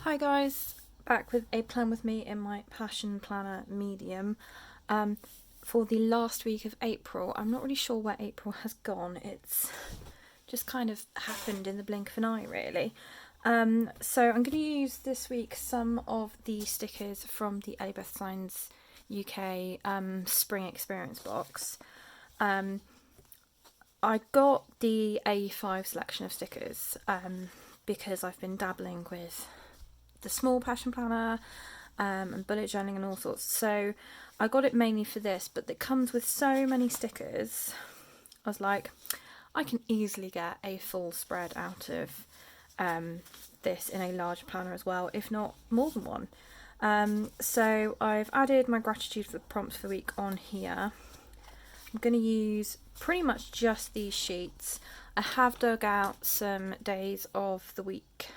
Hi guys, back with a plan with me in my Passion Planner medium for the last week of April. I'm not really sure where April has gone. It's just kind of happened in the blink of an eye really. So I'm going to use this week some of the stickers from the Elliebeth Designs UK Spring Experience box. I got the A5 selection of stickers because I've been dabbling with the small Passion Planner and bullet journaling and all sorts. So I got it mainly for this, but it comes with so many stickers. I was like, I can easily get a full spread out of this in a large planner as well, if not more than one. So I've added my gratitude for the prompts for the week on here. I'm going to use pretty much just these sheets. I have dug out some days of the week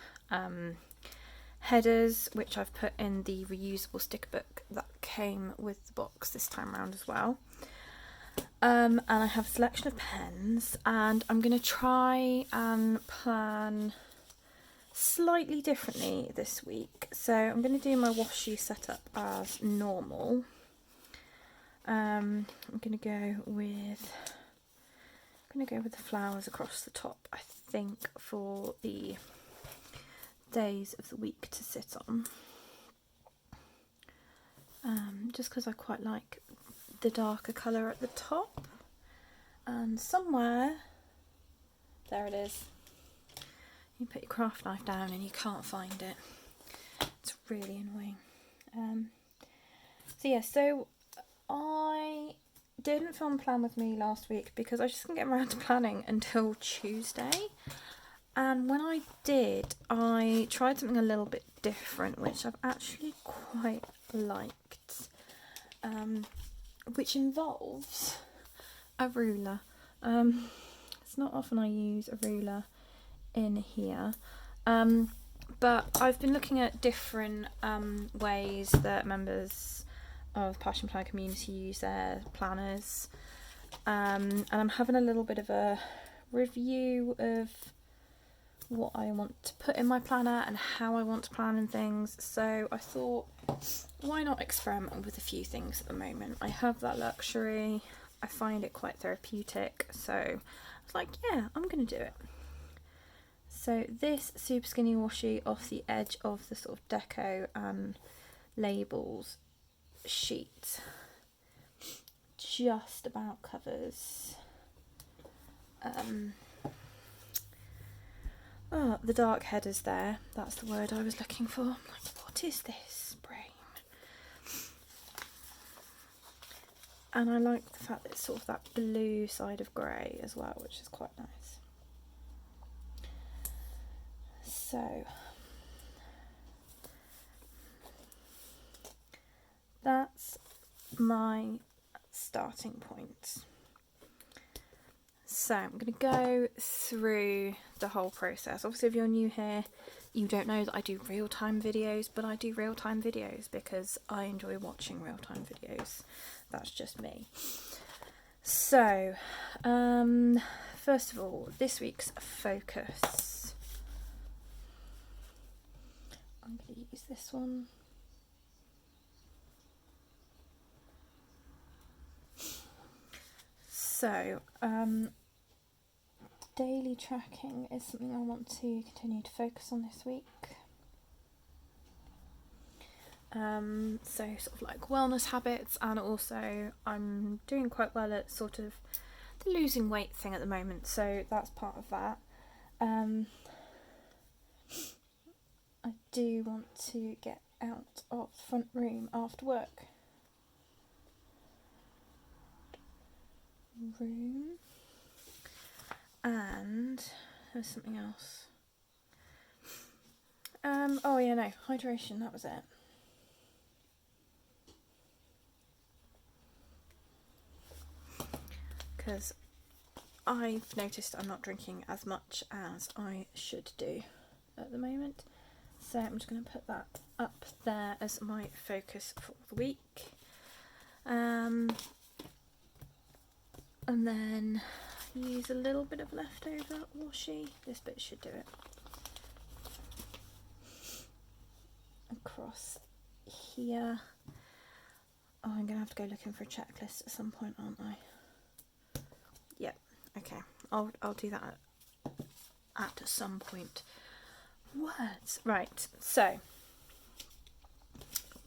headers, which I've put in the reusable sticker book that came with the box this time around as well. And I have a selection of pens, and I'm going to try and plan slightly differently this week. So I'm going to do my washi setup as normal. I'm going to go with the flowers across the top, I think, for the days of the week to sit on, just because I quite like the darker colour at the top. And somewhere, there it is, you put your craft knife down and you can't find it. It's really annoying. So I didn't film Plan With Me last week because I just didn't get around to planning until Tuesday. And when I did, I tried something a little bit different, which I've actually quite liked, which involves a ruler. It's not often I use a ruler in here, but I've been looking at different ways that members of Passion Planner community use their planners, and I'm having a little bit of a review of what I want to put in my planner and how I want to plan and things. So I thought, why not experiment with a few things at the moment? I have that luxury. I find it quite therapeutic. So I was like, yeah, I'm going to do it. So this super skinny washi off the edge of the sort of deco and labels sheet just about covers the dark headers there. That's the word I was looking for. Like, what is this brain? And I like the fact that it's sort of that blue side of grey as well, which is quite nice. So that's my starting point. So I'm going to go through the whole process. Obviously, if you're new here, you don't know that I do real-time videos, but I do real-time videos because I enjoy watching real-time videos. That's just me. So, first of all, this week's focus. I'm going to use this one. So, daily tracking is something I want to continue to focus on this week. So sort of like wellness habits, and also I'm doing quite well at sort of the losing weight thing at the moment, so that's part of that. I do want to get out of the front room after work. And there's something else. Oh yeah, no, hydration, that was it. Because I've noticed I'm not drinking as much as I should do at the moment. So I'm just going to put that up there as my focus for the week. And then use a little bit of leftover washi. This bit should do it. across here. Oh, I'm gonna have to go looking for a checklist at some point, aren't I? Yep. Okay. I'll do that at some point. Words. Right. So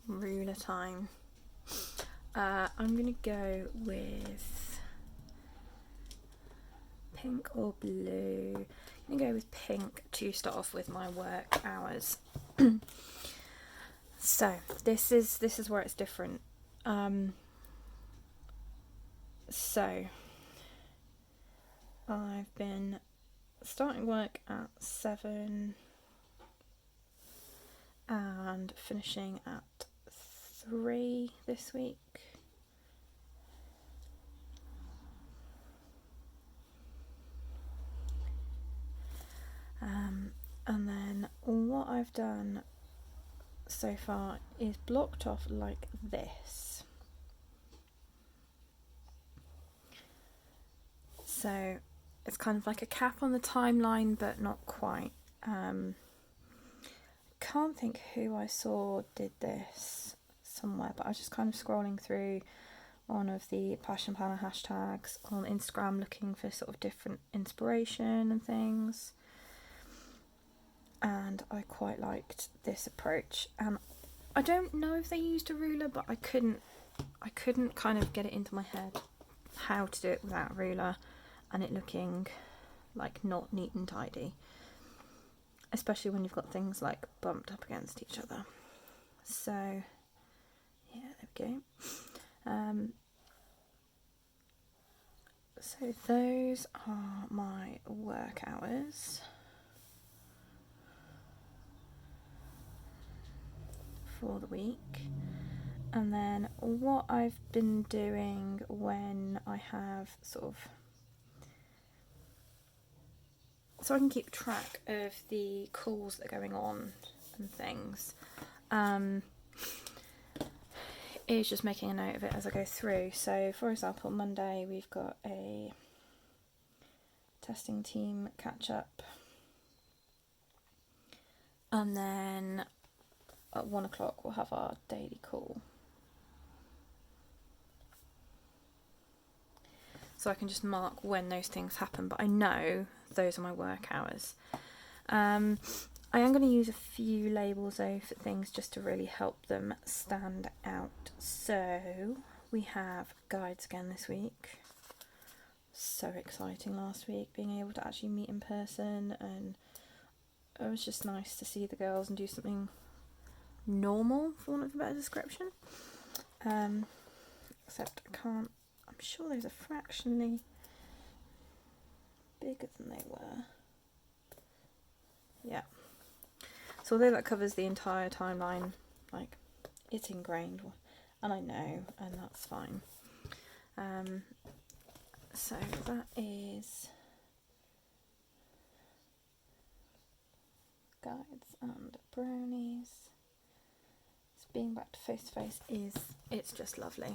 ruler time. I'm gonna go with pink or blue. I'm gonna go with pink to start off with my work hours. So this is where it's different. So I've been starting work at 7 and finishing at 3 this week. And then what I've done so far is blocked off like this. So it's kind of like a cap on the timeline, but not quite. Can't think who I saw did this somewhere, but I was just kind of scrolling through one of the Passion Planner hashtags on Instagram looking for sort of different inspiration and things. And I quite liked this approach. And I don't know if they used a ruler, but I couldn't kind of get it into my head how to do it without a ruler and it looking like not neat and tidy, especially when you've got things like bumped up against each other. So yeah, there we go. So those are my work hours for the week. And then what I've been doing when I have sort of, so I can keep track of the calls that are going on and things, is just making a note of it as I go through. So for example, Monday we've got a testing team catch up, and then at 1 o'clock we'll have our daily call. So I can just mark when those things happen, but I know those are my work hours. I am going to use a few labels though for things just to really help them stand out. So we have guides again this week. So exciting last week, being able to actually meet in person, and it was just nice to see the girls and do something normal, for want of a better description. Except I can't, I'm sure those are fractionally bigger than they were. Yeah. So although that covers the entire timeline, like, it's ingrained, and I know, and that's fine. So that is guides and brownies. So being back to face it's just lovely.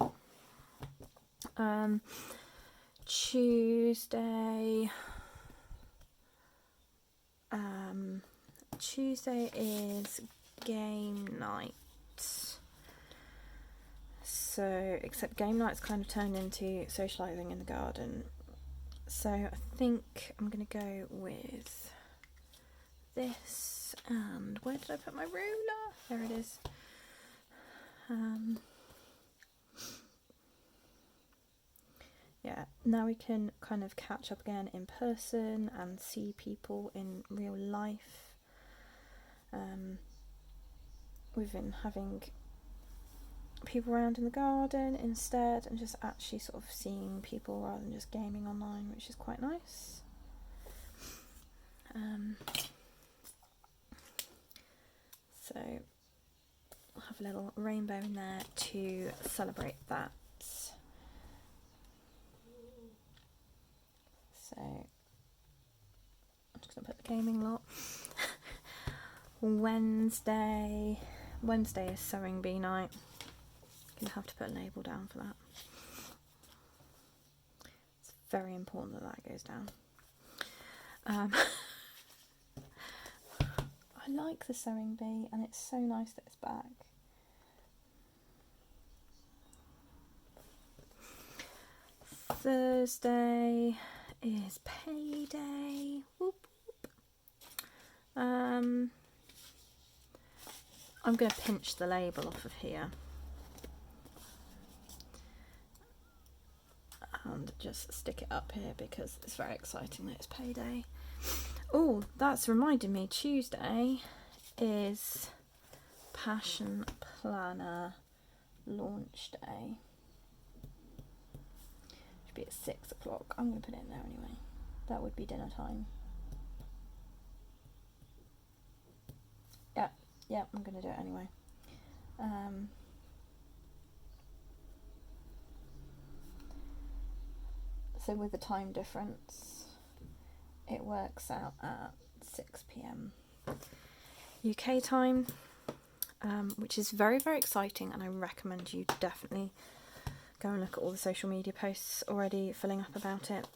Tuesday is game night. So, except game night's kind of turned into socialising in the garden. So I think I'm going to go with this. And where did I put my ruler? There it is. Yeah, now we can kind of catch up again in person and see people in real life. We've been having people around in the garden instead, and just actually sort of seeing people rather than just gaming online, which is quite nice. So we'll have a little rainbow in there to celebrate that. So I'm just going to put the gaming lot. Wednesday is sewing bee night. Gonna have to put a label down for that. It's very important that goes down. I like the sewing bee, and it's so nice that it's back. Thursday is payday. Whoop, whoop. I'm going to pinch the label off of here and just stick it up here because it's very exciting that it's payday. Oh, that's reminded me, Tuesday is Passion Planner launch day. Should be at 6 o'clock. I'm going to put it in there anyway. That would be dinner time. Yeah, I'm going to do it anyway. So with the time difference, it works out at 6 p.m. UK time, which is very, very exciting, and I recommend you definitely go and look at all the social media posts already filling up about it.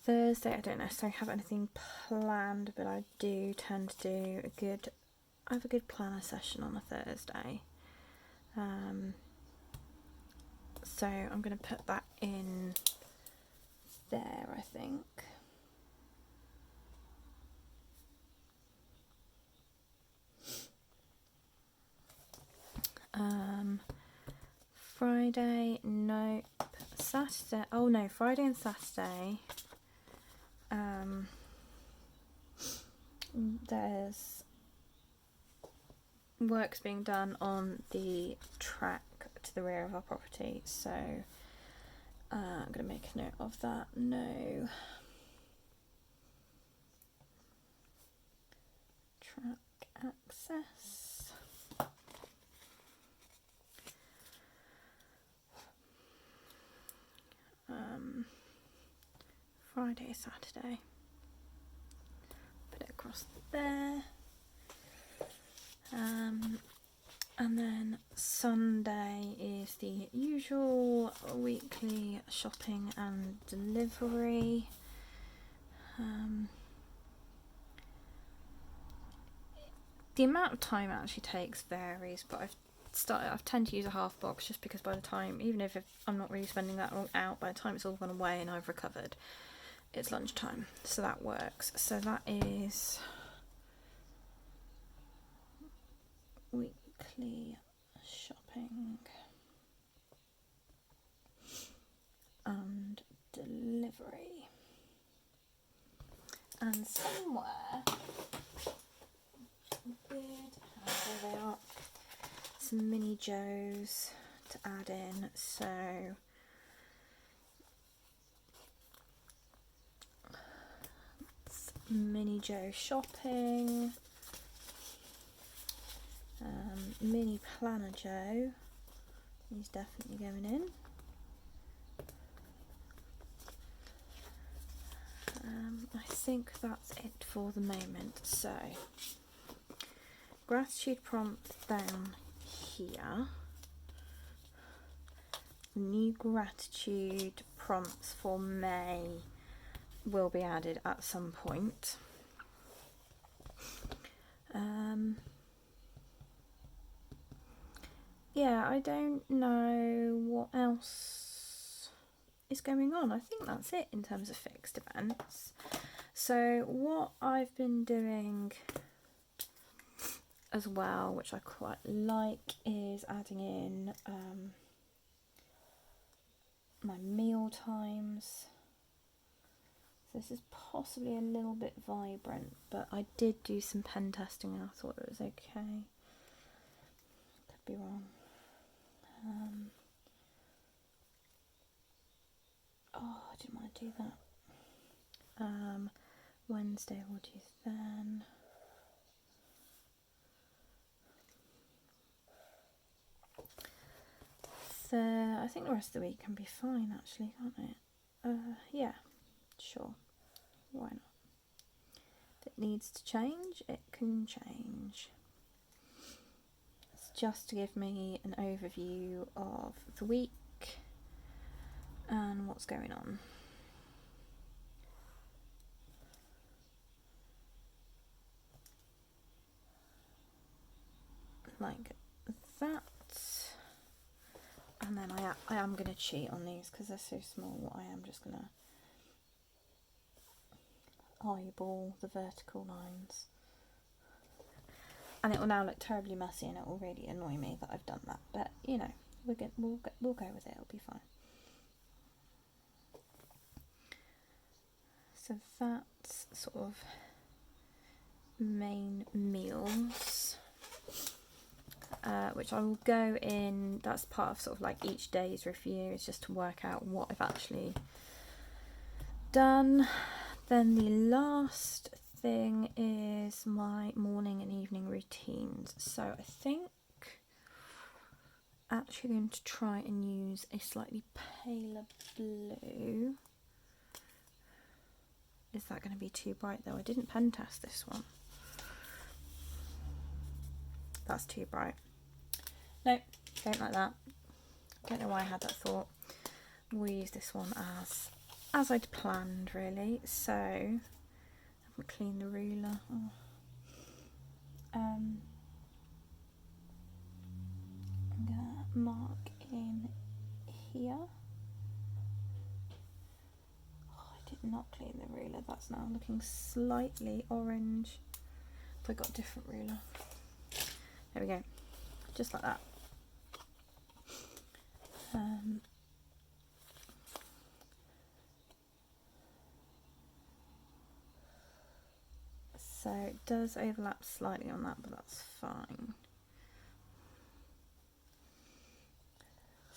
Thursday, I don't necessarily have anything planned, but I do tend to do I have a good planner session on a Thursday. So I'm going to put that in there, I think. Friday, nope. Saturday, oh no, Friday and Saturday. There's works being done on the track to the rear of our property, so I'm going to make a note of that. No track access. Friday, Saturday. Put it across there. And then Sunday is the usual weekly shopping and delivery. The amount of time it actually takes varies, but I tend to use a half box just because by the time, even if I'm not really spending that long out, by the time it's all gone away and I've recovered, it's lunchtime, so that works. So that is weekly shopping and delivery. And somewhere weird, there they are, some mini Joes to add in. So mini Joe shopping, mini planner Joe, he's definitely going in. I think that's it for the moment. So gratitude prompts down here. New gratitude prompts for May will be added at some point. Yeah, I don't know what else is going on. I think that's it in terms of fixed events. So what I've been doing as well, which I quite like, is adding in my meal times. So this is possibly a little bit vibrant, but I did do some pen testing and I thought it was okay. Could be wrong. I didn't want to do that. Wednesday we'll do then. So I think the rest of the week can be fine actually, can't it? Yeah, sure. Why not? If it needs to change, it can change. It's just to give me an overview of the week and what's going on. like that. And then I am going to cheat on these because they're so small. I am just going to eyeball the vertical lines. And it will now look terribly messy and it will really annoy me that I've done that. But, you know, we'll go with it. It'll be fine. So that's sort of main meals. Which I will go in, that's part of sort of like each day's review, is just to work out what I've actually done. Then the last thing is my morning and evening routines. So I think actually going to try and use a slightly paler blue. Is that going to be too bright though? I didn't pen test this one. That's too bright. No, don't like that. Don't know why I had that thought. We'll use this one as I'd planned really. So, I haven't cleaned the ruler. Oh. I'm gonna mark in here. Oh, I did not clean the ruler. That's now looking slightly orange. If I got a different ruler. There we go. Just like that. So it does overlap slightly on that, but that's fine.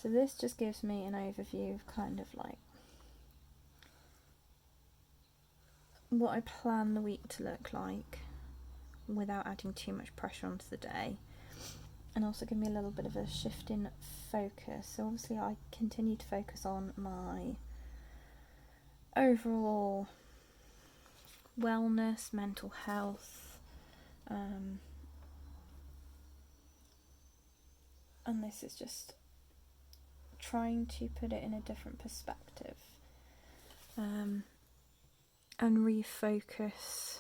So this just gives me an overview of kind of like what I plan the week to look like without adding too much pressure onto the day. And also give me a little bit of a shift in focus. So obviously I continue to focus on my overall wellness, mental health, and this is just trying to put it in a different perspective, and refocus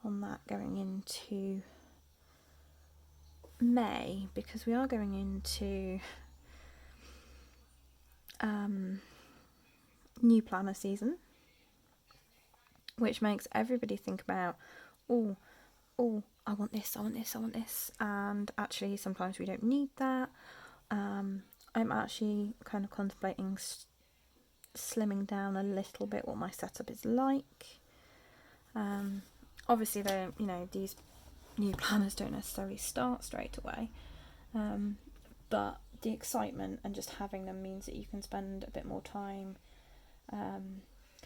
on that going into May, because we are going into new planner season, which makes everybody think about, oh, I want this, and actually sometimes we don't need that. I'm actually kind of contemplating slimming down a little bit what my setup is like. Obviously they, you know, these new planners don't necessarily start straight away, but the excitement and just having them means that you can spend a bit more time kind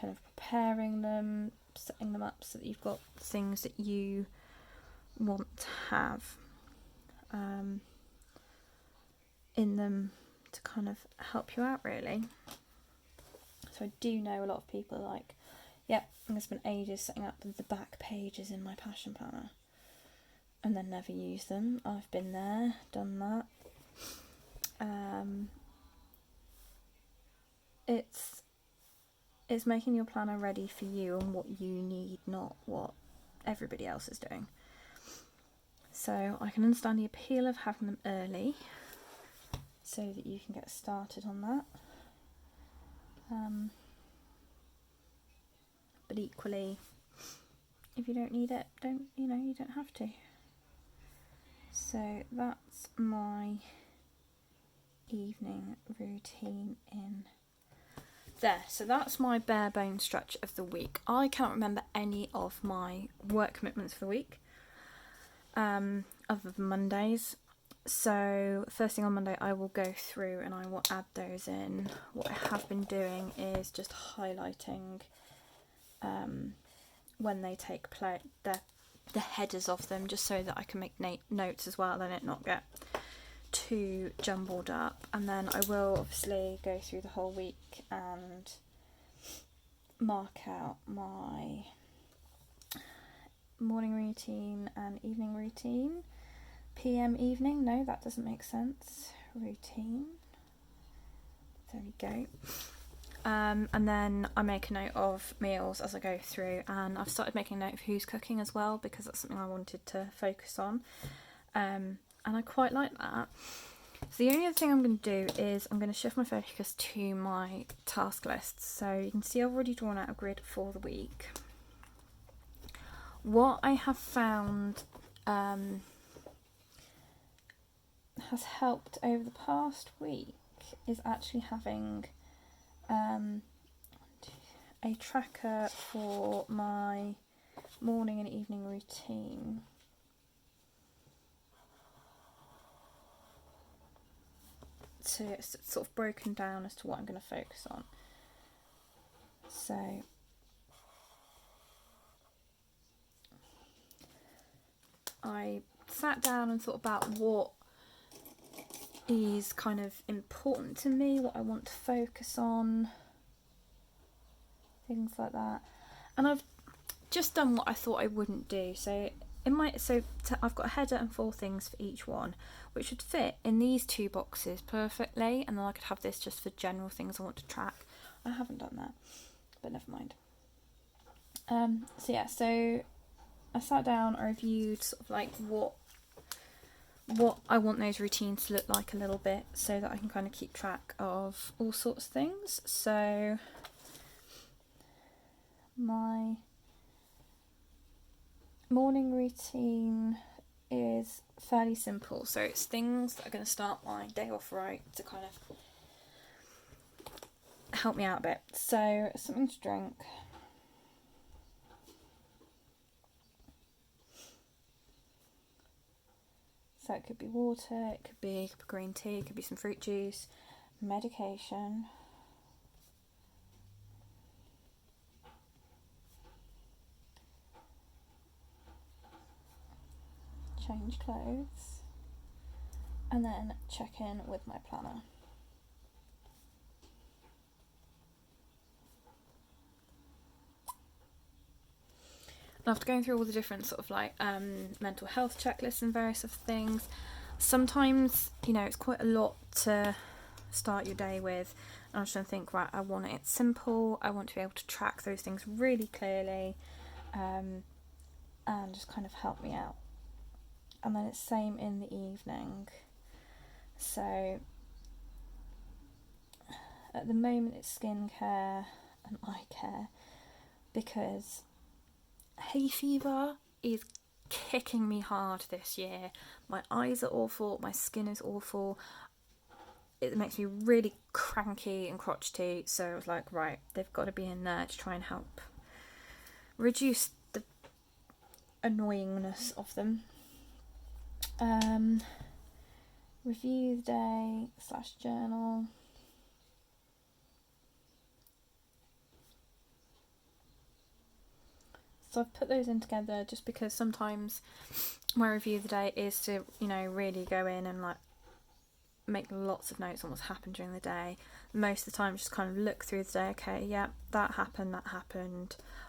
of preparing them, setting them up so that you've got things that you want to have in them to kind of help you out really. So I do know a lot of people are like, yep, I'm going to spend ages setting up the back pages in my passion planner and then never use them. I've been there, done that. It's making your planner ready for you and what you need, not what everybody else is doing. So I can understand the appeal of having them early so that you can get started on that. But equally, if you don't need it, you don't have to. So that's my evening routine in there. So that's my bare bones structure of the week. I cannot remember any of my work commitments for the week, other than Mondays. So first thing on Monday I will go through and I will add those in. What I have been doing is just highlighting when they take place, the headers of them, just so that I can make notes as well and it not get too jumbled up. And then I will obviously go through the whole week and mark out my morning routine and evening routine. PM evening, no, that doesn't make sense. Routine, there we go. And then I make a note of meals as I go through, and I've started making a note of who's cooking as well, because that's something I wanted to focus on. and I quite like that. So the only other thing I'm going to do is I'm going to shift my focus to my task list. So you can see I've already drawn out a grid for the week. What I have found has helped over the past week is actually having a tracker for my morning and evening routine. So it's sort of broken down as to what I'm going to focus on. So I sat down and thought about what is kind of important to me, what I want to focus on, things like that. And I've just done what I thought I wouldn't do. So I've got a header and 4 things for each one, which would fit in these 2 boxes perfectly, and then I could have this just for general things I want to track. I haven't done that, but never mind. So I sat down, I reviewed sort of like what I want those routines to look like a little bit, so that I can kind of keep track of all sorts of things. So my morning routine is fairly simple. So it's things that are going to start my day off right, to kind of help me out a bit. So something to drink. So it could be water, it could be green tea, it could be some fruit juice, medication, change clothes, and then check in with my planner. After going through all the different sort of like mental health checklists and various other things, sometimes, you know, it's quite a lot to start your day with. And I was trying to think, right, I want it simple, I want to be able to track those things really clearly, and just kind of help me out. And then it's same in the evening. So at the moment it's skincare and eye care, because hay fever is kicking me hard this year. My eyes are awful, my skin is awful. It makes me really cranky and crotchety. So I was like, right, they've got to be in there to try and help reduce the annoyingness of them. Review the day / journal. So I've put those in together just because sometimes my review of the day is to, you know, really go in and like make lots of notes on what's happened during the day. Most of the time just kind of look through the day, okay, yeah, that happened.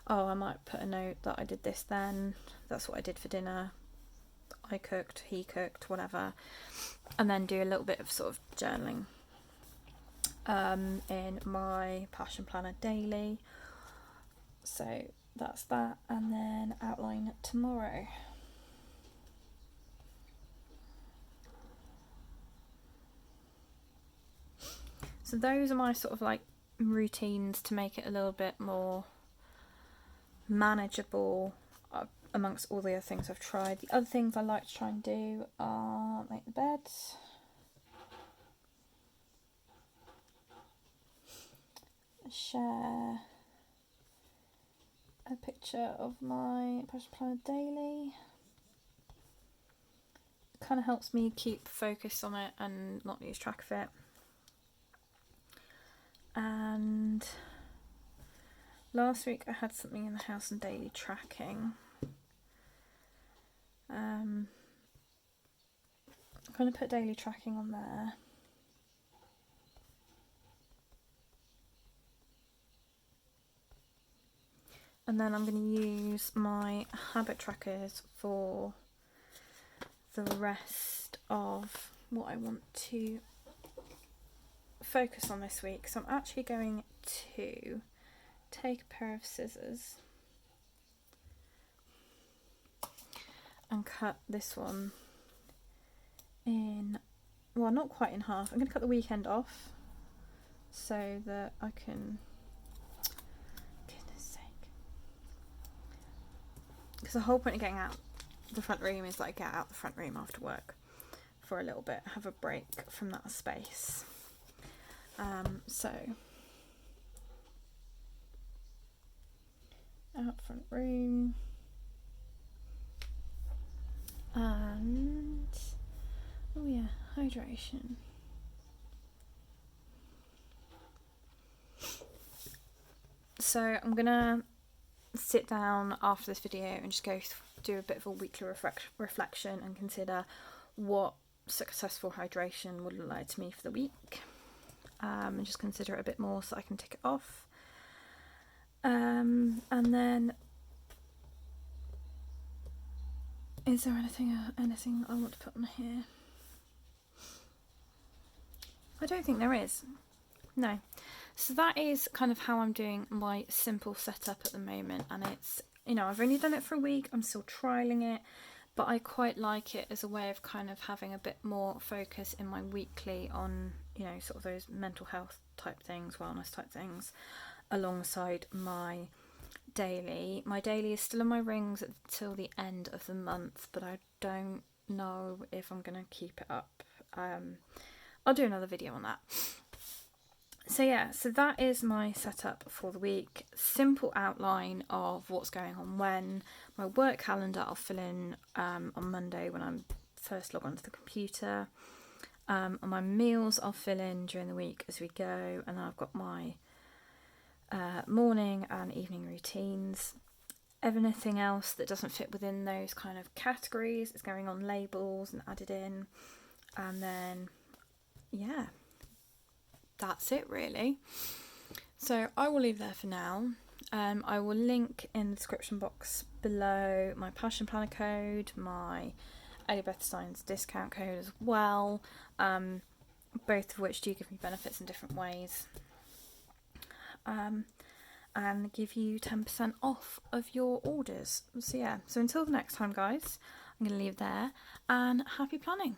Oh, I might put a note that I did this then. That's what I did for dinner. I cooked, he cooked, whatever. And then do a little bit of sort of journaling in my Passion Planner daily. So that's that, and then outline tomorrow. So those are my sort of like routines to make it a little bit more manageable amongst all the other things I've tried. The other things I like to try and do are make the beds, share a picture of my Passion Planner daily. It kind of helps me keep focus on it and not lose track of it. And last week I had something in the house and daily tracking. I'm going to put daily tracking on there. And then I'm going to use my habit trackers for the rest of what I want to focus on this week. So I'm actually going to take a pair of scissors and cut this one in, well, not quite in half. I'm going to cut the weekend off so that I can, goodness sake, because the whole point of getting out the front room is like get out the front room after work for a little bit, have a break from that space. So out front room, and oh yeah, hydration. So I'm gonna sit down after this video and just go do a bit of a weekly reflection and consider what successful hydration would look like to me for the week, and just consider it a bit more so I can tick it off. And then, is there anything I want to put on here? I don't think there is. No. So that is kind of how I'm doing my simple setup at the moment, and it's, you know, I've only done it for a week, I'm still trialing it, but I quite like it as a way of kind of having a bit more focus in my weekly on, you know, sort of those mental health type things, wellness type things, alongside my daily. My daily is still in my rings until the end of the month, but I don't know if I'm going to keep it up. I'll do another video on that. So yeah, so that is my setup for the week. Simple outline of what's going on when. My work calendar I'll fill in on Monday when I'm first log onto the computer. On my meals I'll fill in during the week as we go, and then I've got my morning and evening routines. Anything else that doesn't fit within those kind of categories is going on labels and added in. And then, yeah, that's it really. So I will leave there for now. I will link in the description box below my Passion Planner code, my Elliebeth Designs discount code as well, both of which do give me benefits in different ways, and give you 10% off of your orders. So yeah, so until the next time guys, I'm going to leave there, and happy planning.